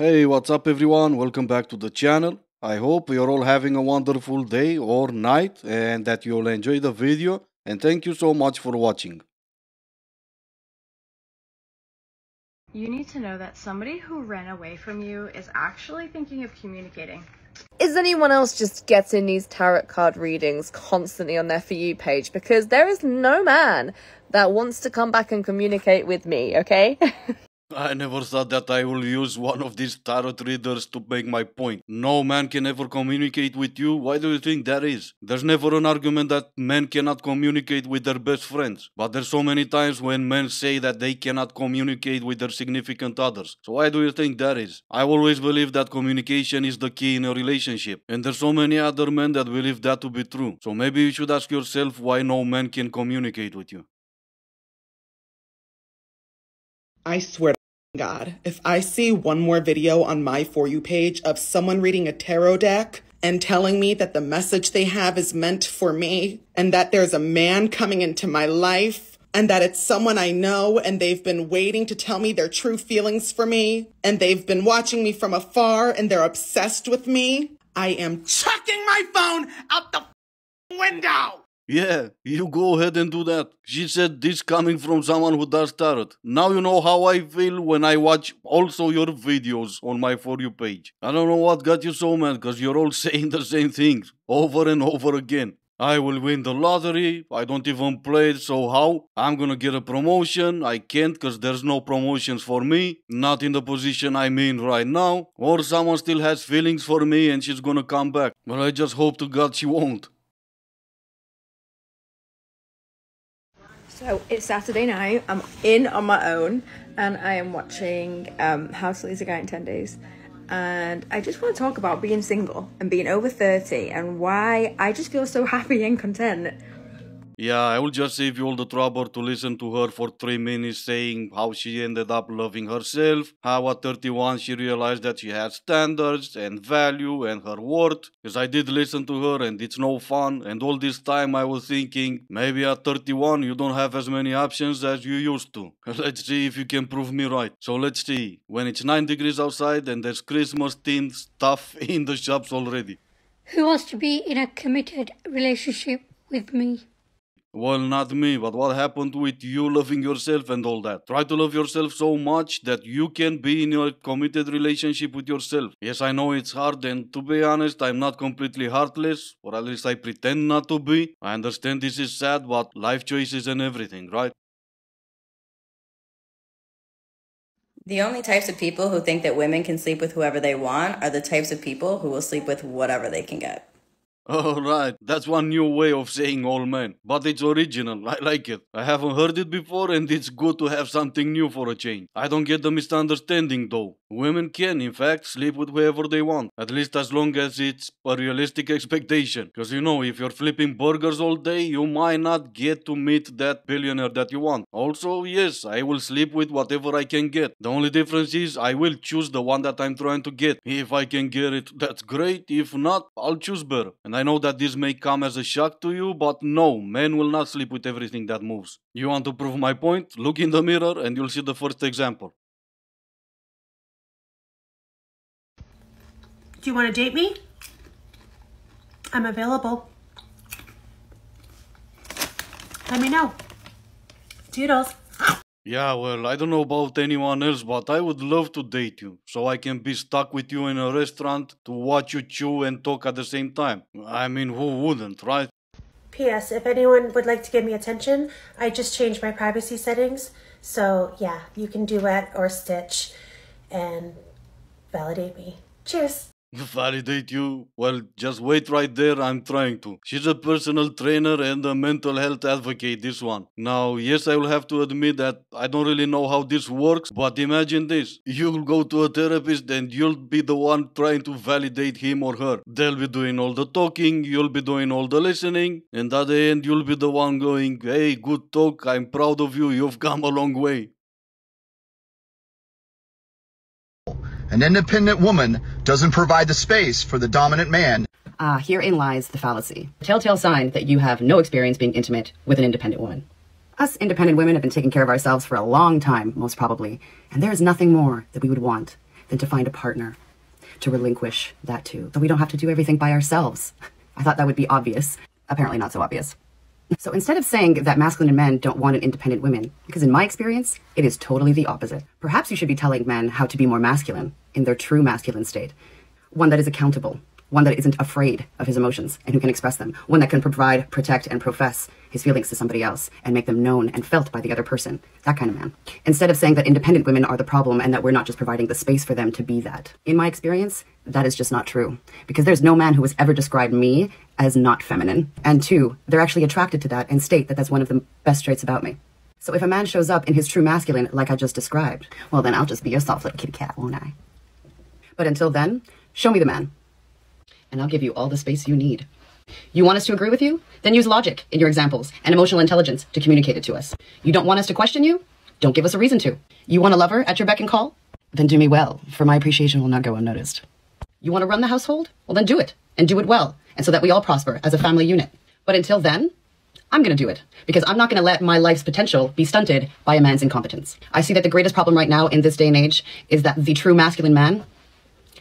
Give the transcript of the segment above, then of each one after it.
Hey, what's up, everyone? Welcome back to the channel. I hope you're all having a wonderful day or night and that you'll enjoy the video. And thank you so much for watching. You need to know that somebody who ran away from you is actually thinking of communicating. Is anyone else just getting these tarot card readings constantly on their For You page? Because there is no man that wants to come back and communicate with me, okay? I never thought that I will use one of these tarot readers to make my point. No man can ever communicate with you. Why do you think that is? There's never an argument that men cannot communicate with their best friends. But there's so many times when men say that they cannot communicate with their significant others. So why do you think that is? I always believe that communication is the key in a relationship. And there's so many other men that believe that to be true. So maybe you should ask yourself why no man can communicate with you. I swear to God, if I see one more video on my For You page of someone reading a tarot deck and telling me that the message they have is meant for me and that there's a man coming into my life and that it's someone I know and they've been waiting to tell me their true feelings for me and they've been watching me from afar and they're obsessed with me, I am chucking my phone out the window. Yeah, you go ahead and do that. She said this coming from someone who does tarot. Now you know how I feel when I watch also your videos on my For You page. I don't know what got you so mad, because you're all saying the same things over and over again. I will win the lottery, I don't even play it, so how? I'm gonna get a promotion, I can't because there's no promotions for me, not in the position I'm in right now, or someone still has feelings for me and she's gonna come back. But I just hope to God she won't. So it's Saturday night, I'm in on my own and I am watching How to Lose a Guy in 10 Days, and I just want to talk about being single and being over 30 and why I just feel so happy and content. Yeah, I will just save you all the trouble to listen to her for 3 minutes saying how she ended up loving herself, how at 31 she realized that she has standards and value and her worth. Because I did listen to her and it's no fun, and all this time I was thinking, maybe at 31 you don't have as many options as you used to. Let's see if you can prove me right. So let's see, when it's 9 degrees outside and there's Christmas themed stuff in the shops already. Who wants to be in a committed relationship with me? Well, not me, but what happened with you loving yourself and all that? Try to love yourself so much that you can be in a committed relationship with yourself. Yes, I know it's hard, and to be honest, I'm not completely heartless, or at least I pretend not to be. I understand this is sad, but life choices and everything, right? The only types of people who think that women can sleep with whoever they want are the types of people who will sleep with whatever they can get. Alright, that's one new way of saying all men. But it's original, I like it. I haven't heard it before and it's good to have something new for a change. I don't get the misunderstanding though. Women can, in fact, sleep with whoever they want. At least as long as it's a realistic expectation. Because you know, if you're flipping burgers all day, you might not get to meet that billionaire that you want. Also, yes, I will sleep with whatever I can get. The only difference is I will choose the one that I'm trying to get. If I can get it, that's great. If not, I'll choose better. And I know that this may come as a shock to you, but no, men will not sleep with everything that moves. You want to prove my point? Look in the mirror and you'll see the first example. Do you want to date me? I'm available. Let me know. Toodles. Yeah, well, I don't know about anyone else, but I would love to date you, so I can be stuck with you in a restaurant to watch you chew and talk at the same time. I mean, who wouldn't, right? P.S. If anyone would like to give me attention, I just changed my privacy settings. So, yeah, you can duet or stitch and validate me. Cheers. Validate you? Well, just wait right there, I'm trying to. She's a personal trainer and a mental health advocate, this one. Now, yes, I will have to admit that I don't really know how this works, but imagine this. You'll go to a therapist and you'll be the one trying to validate him or her. They'll be doing all the talking, you'll be doing all the listening, and at the end you'll be the one going, hey, good talk, I'm proud of you, you've come a long way. An independent woman doesn't provide the space for the dominant man. Herein lies the fallacy. A telltale sign that you have no experience being intimate with an independent woman. Us independent women have been taking care of ourselves for a long time, most probably, and there is nothing more that we would want than to find a partner, to relinquish that too. So we don't have to do everything by ourselves. I thought that would be obvious. Apparently not so obvious. So instead of saying that masculine men don't want an independent woman, because in my experience, it is totally the opposite. Perhaps you should be telling men how to be more masculine in their true masculine state. One that is accountable, one that isn't afraid of his emotions and who can express them, one that can provide, protect, and profess his feelings to somebody else and make them known and felt by the other person. That kind of man. Instead of saying that independent women are the problem and that we're not just providing the space for them to be that. In my experience, that is just not true. Because there's no man who has ever described me as not feminine. And two, they're actually attracted to that and state that that's one of the best traits about me. So if a man shows up in his true masculine like I just described, well then I'll just be your soft little kitty cat, won't I? But until then, show me the man. And I'll give you all the space you need. You want us to agree with you? Then use logic in your examples and emotional intelligence to communicate it to us. You don't want us to question you? Don't give us a reason to. You want a lover at your beck and call? Then do me well, for my appreciation will not go unnoticed. You want to run the household? Well then do it, and do it well, and so that we all prosper as a family unit. But until then, I'm going to do it, because I'm not going to let my life's potential be stunted by a man's incompetence. I see that the greatest problem right now in this day and age is that the true masculine man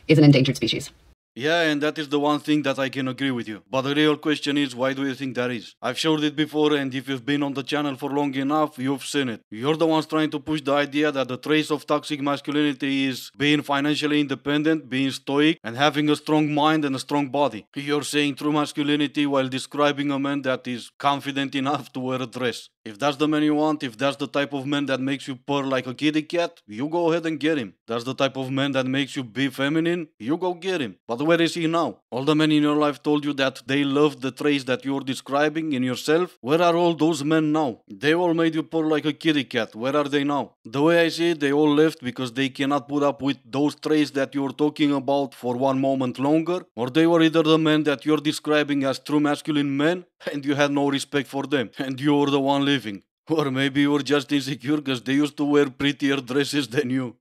is an endangered species. Yeah, and that is the one thing that I can agree with you. But the real question is, why do you think that is? I've showed it before, and if you've been on the channel for long enough, you've seen it. You're the ones trying to push the idea that the trace of toxic masculinity is being financially independent, being stoic, and having a strong mind and a strong body. You're saying true masculinity while describing a man that is confident enough to wear a dress. If that's the man you want, if that's the type of man that makes you purr like a kitty cat, you go ahead and get him. That's the type of man that makes you be feminine, you go get him. But where is he now? All the men in your life told you that they loved the traits that you're describing in yourself. Where are all those men now? They all made you purr like a kitty cat. Where are they now? The way I see it, they all left because they cannot put up with those traits that you're talking about for one moment longer. Or they were either the men that you're describing as true masculine men and you had no respect for them and you were the one living. Or maybe you were just insecure because they used to wear prettier dresses than you.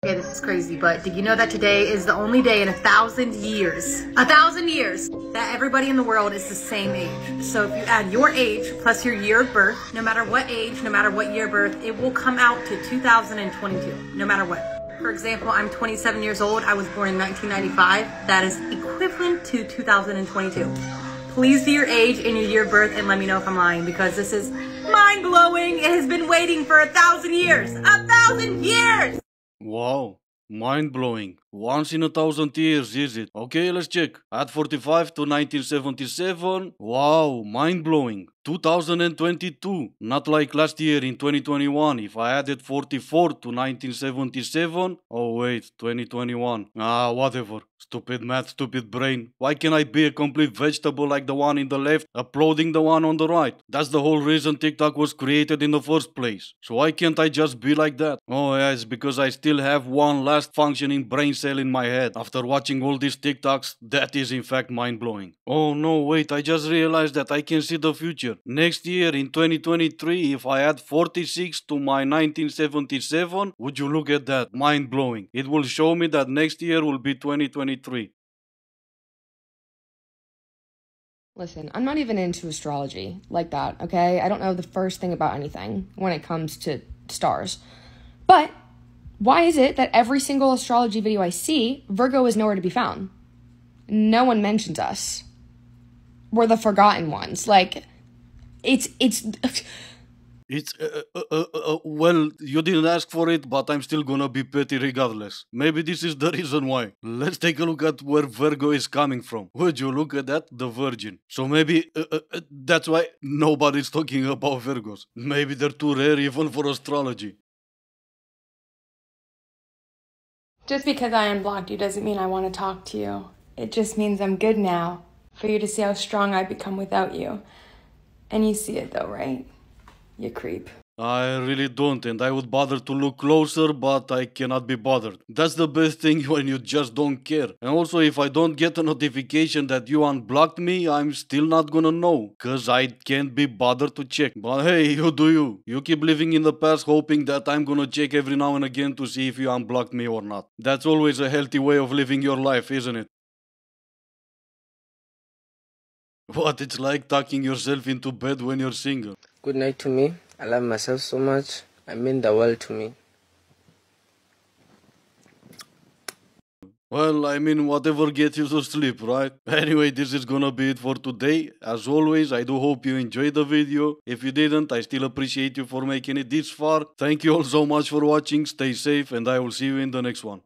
Okay, this is crazy, but did you know that today is the only day in 1,000 years, 1,000 years, that everybody in the world is the same age? So if you add your age plus your year of birth, no matter what age, no matter what year of birth, it will come out to 2022, no matter what. For example, I'm 27 years old. I was born in 1995. That is equivalent to 2022. Please do your age and your year of birth and let me know if I'm lying, because this is mind-blowing. It has been waiting for 1,000 years. 1,000 years! Wow, mind-blowing. Once in 1,000 years, is it? Okay, let's check. Add 45 to 1977. Wow, mind-blowing. 2022. Not like last year in 2021. If I added 44 to 1977. Oh wait, 2021. Whatever. Stupid math, stupid brain. Why can't I be a complete vegetable like the one in the left, uploading the one on the right? That's the whole reason TikTok was created in the first place. So why can't I just be like that? Oh yeah, it's because I still have one last functioning brain cell in my head. After watching all these TikToks, that is in fact mind-blowing. Oh no, wait, I just realized that I can see the future. Next year in 2023, if I add 46 to my 1977, would you look at that? Mind-blowing. It will show me that next year will be 2023. Listen, I'm not even into astrology like that, okay? I don't know the first thing about anything when it comes to stars. But why is it that every single astrology video I see, Virgo is nowhere to be found? No one mentions us. We're the forgotten ones. Like, it's well, you didn't ask for it, but I'm still gonna be petty regardless. Maybe this is the reason why. Let's take a look at where Virgo is coming from. Would you look at that? The Virgin. So maybe that's why nobody's talking about Virgos. Maybe they're too rare even for astrology. Just because I unblocked you doesn't mean I want to talk to you. It just means I'm good now, for you to see how strong I become without you. And you see it though, right? You creep. I really don't, and I would bother to look closer, but I cannot be bothered. That's the best thing when you just don't care. And also, if I don't get a notification that you unblocked me, I'm still not gonna know, cause I can't be bothered to check. But hey, you do you. You keep living in the past hoping that I'm gonna check every now and again to see if you unblocked me or not. That's always a healthy way of living your life, isn't it? What it's like tucking yourself into bed when you're single. Good night to me. I love myself so much. I mean the world to me. Well, I mean, whatever gets you to sleep, right? Anyway, this is gonna be it for today. As always, I do hope you enjoyed the video. If you didn't, I still appreciate you for making it this far. Thank you all so much for watching, stay safe, and I will see you in the next one.